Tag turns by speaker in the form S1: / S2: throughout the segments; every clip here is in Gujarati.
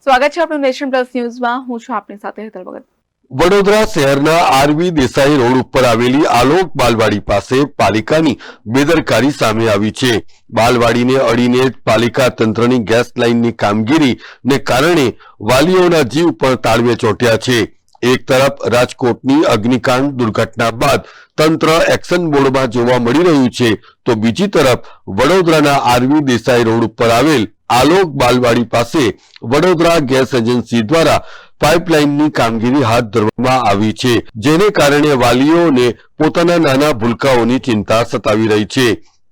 S1: સ્વાગત છે આપનું નેશન પ્લસ ન્યૂઝમાં. હું છું આપની સાથે હેતલ ભગત.
S2: વડોદરા શહેરના આરવી દેસાઈ રોડ ઉપર આવેલી આલોક બાલવાડી પાસે પાલિકાની બેદરકારી સામે આવી છે. બાલવાડીને અડીને પાલિકા તંત્રની ગેસ લાઇનની કામગીરીને કારણે વાલીઓના જીવ પર તાળવે ચોંટ્યા છે. એક તરફ રાજકોટની અગ્નિકાંડ દુર્ઘટના બાદ તંત્ર એક્શન મોડમાં જોવા મળી રહ્યું છે, તો બીજી તરફ વડોદરાના આરવી દેસાઈ રોડ ઉપર આવેલ આલોક બાલવાડી પાસે વડોદરા ગેસ એજન્સી દ્વારા પાઇપલાઇનની કામગીરી હાથ ધરવામાં આવી છે, જેને કારણે વાલીઓને પોતાના નાના ભૂલકાઓની ચિંતા સતાવી રહી છે.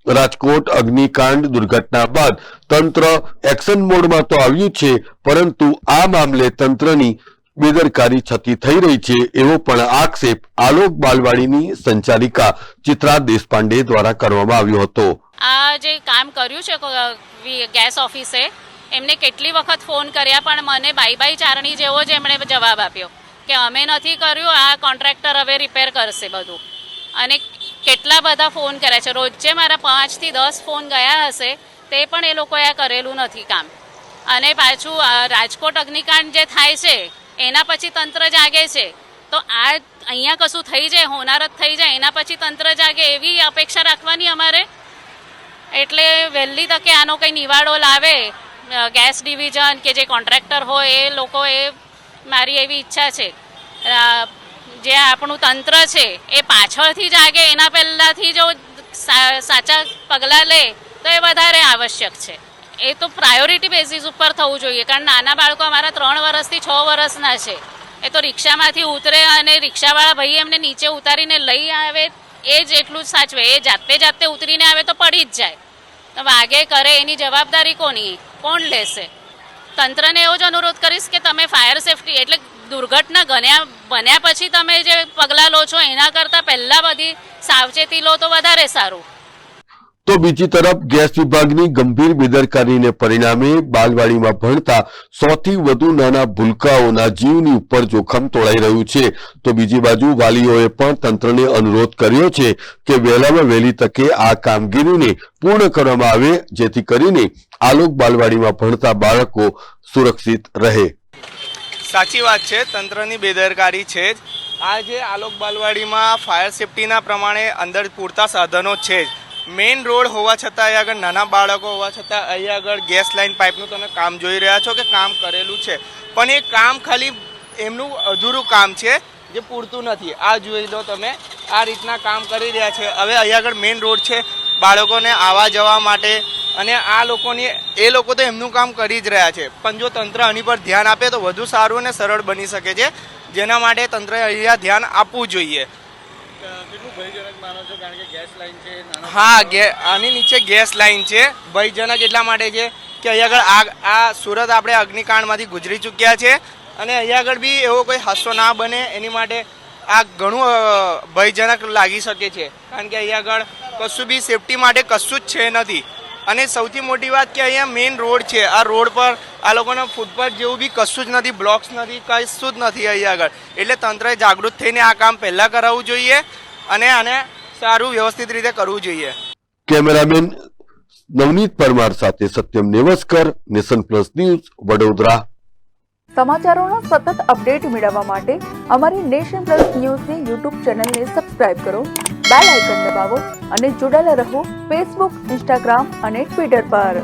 S2: રાજકોટ અગ્નિકાંડ દુર્ઘટના બાદ તંત્ર એક્શન મોડમાં તો આવ્યું છે, પરંતુ આ મામલે તંત્રની બેદરકારી છતી થઈ રહી છે, એવો પણ આક્ષેપ આલોક બાલવાડીની સંચાલિકા ચિત્રા દેશપાંડે દ્વારા કરવામાં આવ્યો હતો.
S3: આ જે કામ કર્યું છે ગેસ ઓફિસે, એમને કેટલી વખત ફોન કર્યા પણ મને બાઈ ચારણી જેવો જ એમણે જવાબ આપ્યો કે અમે નથી કર્યું, આ કોન્ટ્રાક્ટર હવે રિપેર કરશે બધું. અને કેટલા બધા ફોન કર્યા છે, રોજે મારા 5 થી 10 ફોન ગયા હશે, તે પણ એ લોકોએ આ કરેલું નથી કામ. અને પાછું રાજકોટ અગ્નિકાંડ જે થાય છે એના પછી તંત્ર જાગે છે, તો આ અહીંયા કશું થઈ જાય, હોનારત થઈ જાય, એના પછી તંત્ર જાગે એવી અપેક્ષા રાખવાની અમારે. એટલે વહેલી તકે આનો કંઈ નિવાડો લાવે ગેસ ડિવિઝન કે જે કોન્ટ્રાક્ટર હોય એ લોકો, એ મારી એવી ઈચ્છા છે. જે આપણું તંત્ર છે એ પાછળથી જાગે, એના પહેલાંથી જો સાચા પગલાં લે તો એ વધારે આવશ્યક છે. એ તો પ્રાયોરિટી બેઝિસ ઉપર થવું જોઈએ, કારણ નાના બાળકો અમારા 3 વર્ષથી 6 વર્ષના છે. એ તો રિક્ષામાંથી ઉતરે અને રિક્ષાવાળા ભાઈ એમને નીચે ઉતારીને લઈ આવે એ જ એટલું જ સાચવે. એ જાતે ઉતરીને આવે તો પડી જ જાય, તો વાગે કરે એની જવાબદારી કોણ લેશે? તંત્રને એવો જ અનુરોધ કરીશ કે તમે ફાયર સેફટી એટલે દુર્ઘટના બન્યા પછી તમે જે પગલાં લો છો એના કરતાં પહેલાં બધી સાવચેતી લો તો વધારે સારું.
S2: તો બીજી તરફ ગેસ વિભાગની ગંભીર બેદરકારીને પરિણામે બાલવાડીમાં ભણતા 100 થી વધુ નાના ભૂલકાઓના જીવની ઉપર જોખમ તોળાઈ રહ્યું છે. તો બીજી બાજુ વાલીઓએ પણ તંત્રને અનુરોધ કર્યો છે કે વહેલામાં વહેલી તકે આ કામગીરીને પૂર્ણ કરવામાં આવે, જેથી કરીને આલોક બાલવાડીમાં ભણતા બાળકો સુરક્ષિત રહે.
S4: સાચી વાત છે, તંત્રની બેદરકારી છે જ. આ જે આલોક બાલવાડીમાં ફાયર સેફટીના પ્રમાણે અંદર પૂરતા સાધનો છે જ. મેઇન રોડ હોવા છતાં અહીંયા આગળ નાના બાળકો હોવા છતાં અહીંયા આગળ ગેસ લાઇન પાઇપનું તમે કામ જોઈ રહ્યા છો કે કામ કરેલું છે, પણ એ કામ ખાલી એમનું અધૂરું કામ છે જે પૂરતું નથી. આ જોઈ લો તમે, આ રીતના કામ કરી રહ્યા છે. હવે અહીંયા આગળ મેઇન રોડ છે બાળકોને આવવા જવા માટે, અને આ એ લોકો તો એમનું કામ કરી જ રહ્યા છે, પણ જો તંત્ર આની પર ધ્યાન આપે તો વધુ સારું અને સરળ બની શકે છે, જેના માટે તંત્રએ અહીંયા ધ્યાન આપવું જોઈએ. હા, આની નીચે ગેસ લાઇન છે. ભયજનક એટલા માટે છે કે અહીંયા આગળ આ સુરત આપણે અગ્નિકાંડમાંથી ગુજરી ચૂક્યા છે, અને અહીંયા આગળ બી એવો કોઈ હાદસો ના બને એની માટે આ ઘણું ભયજનક લાગી શકે છે, કારણ કે અહીંયા આગળ કશું બી સેફટી માટે કશું જ છે નથી. અને સૌથી મોટી વાત કે અહીંયા મેઇન રોડ છે, આ રોડ પર આ લોકોના ફૂટપાથ જેવું બી કશું જ નથી, બ્લોક્સ નથી, કશું જ નથી અહીંયા આગળ. એટલે તંત્રએ જાગૃત થઈને આ કામ પહેલાં કરાવવું જોઈએ અને આને સારું વ્યવસ્થિત રીતે કરવું જોઈએ.
S2: કેમેરામેન નવનીત પરમાર સાથે Satyam Nevaskar, nation plus news, Vadodara.
S1: સમાચારોનો સતત અપડેટ મેળવવા માટે અમારી નેશન પ્લસ ન્યૂઝની યુટ્યુબ ચેનલને સબસ્ક્રાઇબ કરો, બેલ આઇકન દબાવો અને જોડાયેલા રહો ફેસબુક, ઇન્સ્ટાગ્રામ અને ટ્વિટર પર.